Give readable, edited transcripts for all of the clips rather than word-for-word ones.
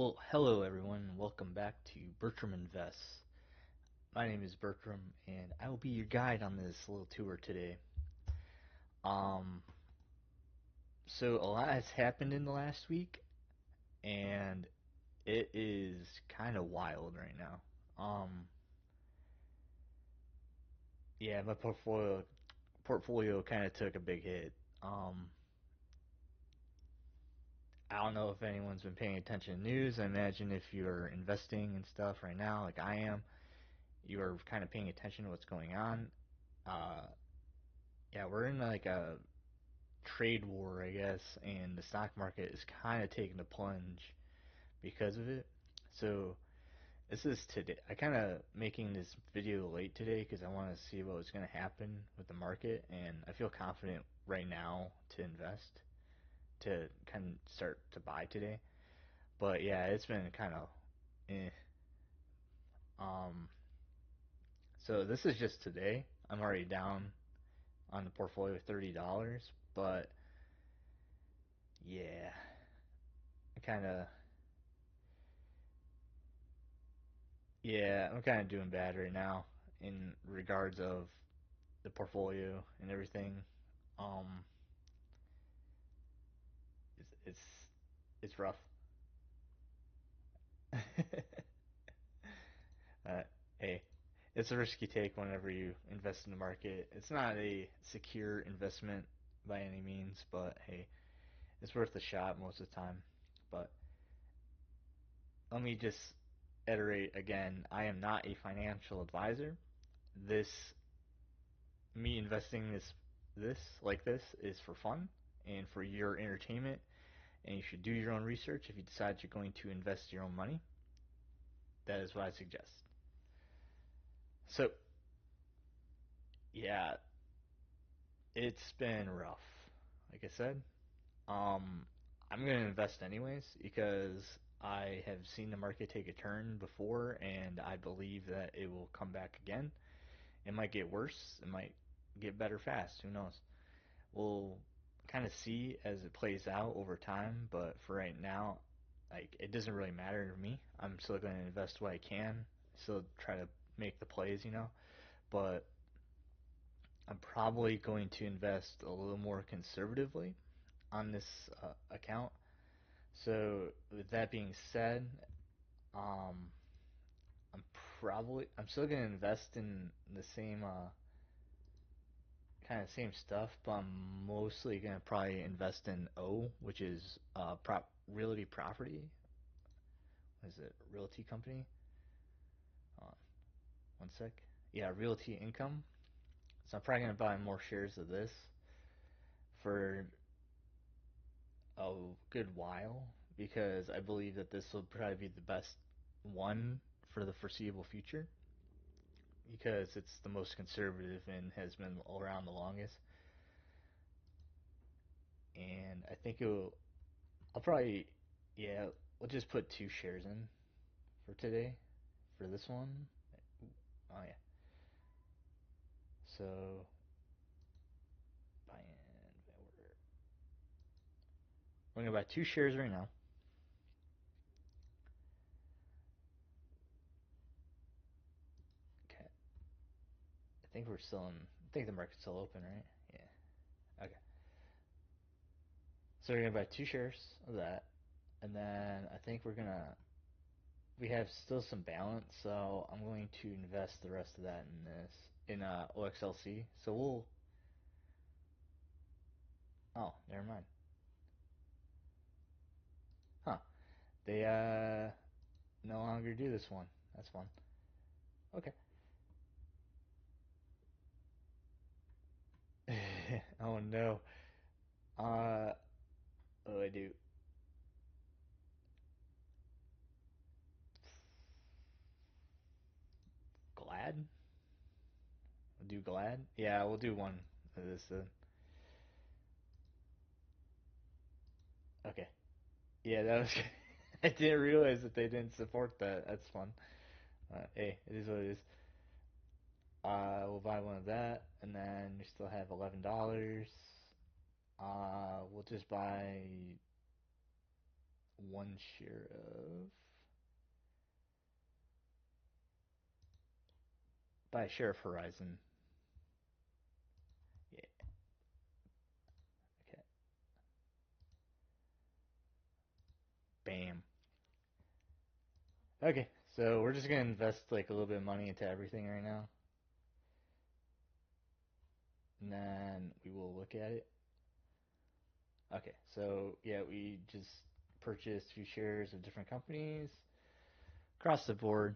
Well, hello everyone, welcome back to Bertram Invests. My name is Bertram, and I will be your guide on this little tour today. Um, so a lot has happened in the last week, and it is kind of wild right now. Um, yeah, my portfolio kind of took a big hit. I don't know if anyone's been paying attention to news. I imagine if you're investing and stuff right now, like I am, you are kind of paying attention to what's going on. Uh, yeah, we're in like a trade war, I guess, and the stock market is kind of taking a plunge because of it. So this is today. I kind of making this video late today because I want to see what was going to happen with the market, and I feel confident right now to invest, to kind of start to buy today. But yeah, it's been kind of eh. Um, so this is just today. I'm already down on the portfolio $30, but yeah, I kind of I'm kind of doing bad right now in regards of the portfolio and everything. Um, it's it's rough. uh, hey, it's a risky take whenever you invest in the market. It's not a secure investment by any means, but hey, it's worth a shot most of the time. But let me just iterate again, I am not a financial advisor. This Me investing this is for fun and for your entertainment, and you should do your own research if you decide you're going to invest your own money. That is what I suggest. So yeah, it's been rough. Like I said, um, I'm gonna invest anyways because I have seen the market take a turn before, and I believe that it will come back again. It might get worse. It might get better fast. Who knows? We'll kind of see as it plays out over time, but for right now, like it doesn't really matter to me. I'm still going to invest what I can, still try to make the plays. But I'm probably going to invest a little more conservatively on this account. So with that being said, um, I'm still going to invest in the same kind of same stuff, but I'm mostly gonna probably invest in O, which is realty property. What is it? Realty company? Uh, one sec. Yeah, realty income. So I'm probably gonna buy more shares of this for a good while because I believe that this will probably be the best one for the foreseeable future because it's the most conservative and has been around the longest. And I think I'll probably, yeah, we'll just put 2 shares in for today for this one. Oh yeah. So buy in. We're gonna buy 2 shares right now. Okay. I think we're still in. I think the market's still open, right? Yeah. Okay. So we're gonna buy 2 shares of that, and then I think we have still some balance, so I'm going to invest the rest of that in OXLC. So we'll. Oh, never mind. Huh. They no longer do this one. That's fun. Okay. Oh no. Uh oh, I do. Glad? We'll do glad? Yeah, we'll do one of this then. Okay. Yeah, that was I didn't realize that they didn't support that. That's fun. Hey, it is what it is. We'll buy one of that, and then we still have $11. We'll just buy one share of, buy a share of Horizon. Yeah. Okay. Bam. Okay, so we're just gonna invest like a little bit of money into everything right now, and then we will look at it. Okay, so yeah, we just purchased a few shares of different companies across the board.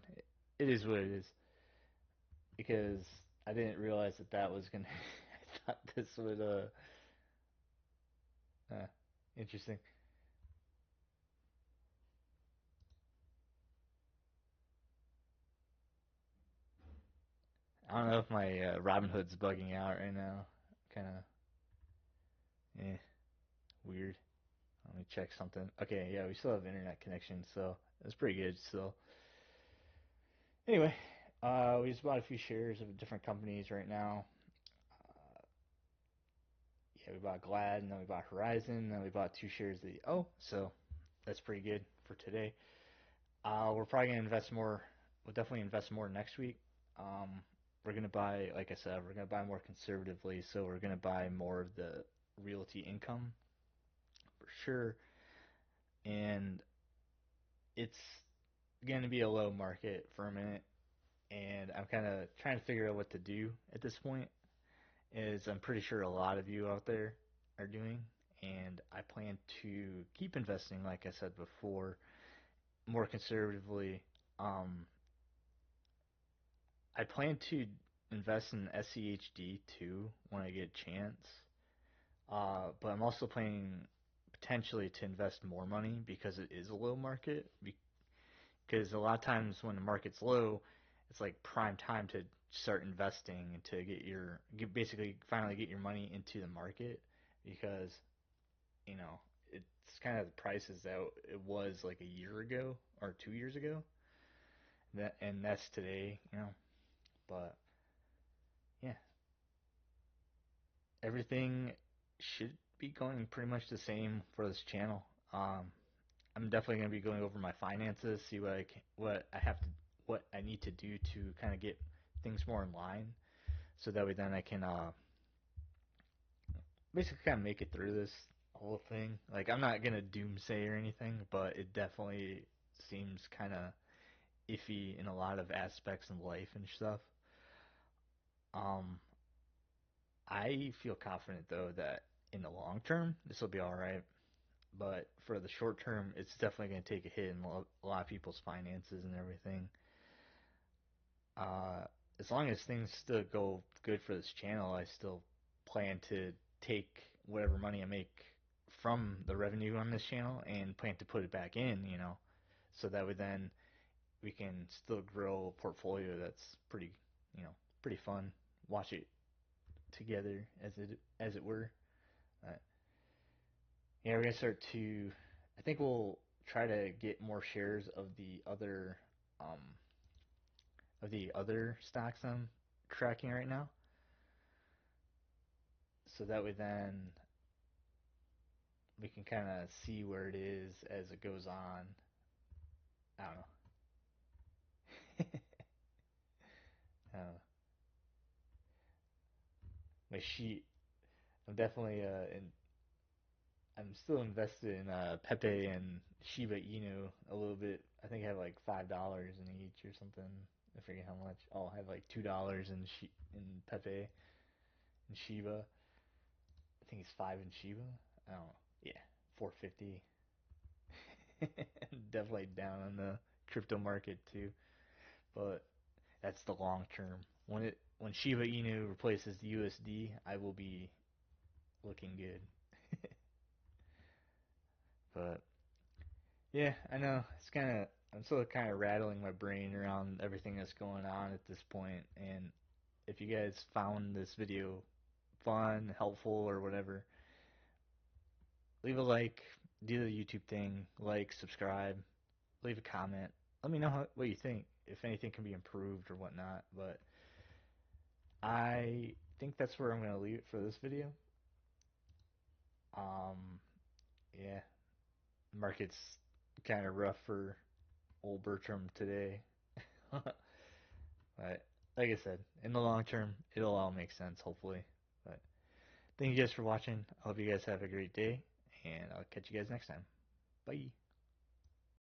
It is what it is, because I didn't realize that that was gonna. I thought this would uh interesting. I don't know if my Robinhood's bugging out right now. Kind of, weird. Let me check something. Okay, yeah, we still have internet connection, so that's pretty good still. Anyway, we just bought a few shares of different companies right now. Uh, yeah, we bought Glad, and then we bought Horizon, and then we bought 2 shares of the O, so that's pretty good for today. We're probably gonna invest more. We'll definitely invest more next week. We're gonna buy, like I said, we're gonna buy more conservatively, so we're gonna buy more of the realty income for sure, and it's gonna be a low market for a minute, and I'm kind of trying to figure out what to do at this point. Is I'm pretty sure a lot of you out there are doing, and I plan to keep investing, like I said before, more conservatively. Um, I plan to invest in SCHD too when I get a chance. But I'm also planning potentially to invest more money because it is a low market. Because a lot of times when the market's low, it's like prime time to start investing and to basically finally get your money into the market, because it's kind of the prices that it was like a year ago or 2 years ago. And that's today. But yeah, everything should be going pretty much the same for this channel. I'm definitely going to be going over my finances, see what I need to do to kind of get things more in line, so that way then I can basically kind of make it through this whole thing. Like, I'm not gonna doomsay or anything, but it definitely seems kind of iffy in a lot of aspects in life and stuff. Um, I feel confident though that in the long term this will be all right, but for the short term, it's definitely going to take a hit in a lot of people's finances and everything. Uh, as long as things still go good for this channel, I still plan to take whatever money I make from the revenue on this channel and plan to put it back in, so that way then we can still grow a portfolio that's pretty fun. Watch it together as it were. Uh, yeah, we're gonna start to. I think we'll try to get more shares um, of the other stocks I'm tracking right now, so that way then we can kind of see where it is as it goes on. I don't know. I don't know. My sheet. I'm definitely I'm still invested in Pepe and Shiba Inu a little bit. I think I have like $5 in each or something. I forget how much. Oh, I have like $2 in Pepe and Shiba. I think it's 5 in Shiba. I don't know. Yeah, 450. Definitely down on the crypto market too, but that's the long term. When Shiba Inu replaces the USD, I will be looking good. But yeah, I know I'm still kind of rattling my brain around everything that's going on at this point. And if you guys found this video fun, helpful, or whatever, leave a like, do the YouTube thing, like, subscribe, leave a comment. Let me know what you think, if anything can be improved or whatnot. But I think that's where I'm going to leave it for this video. Um, yeah, markets. kind of rough for old Bertram today. But like I said, in the long term, it'll all make sense, hopefully. But thank you guys for watching. I hope you guys have a great day, and I'll catch you guys next time. Bye.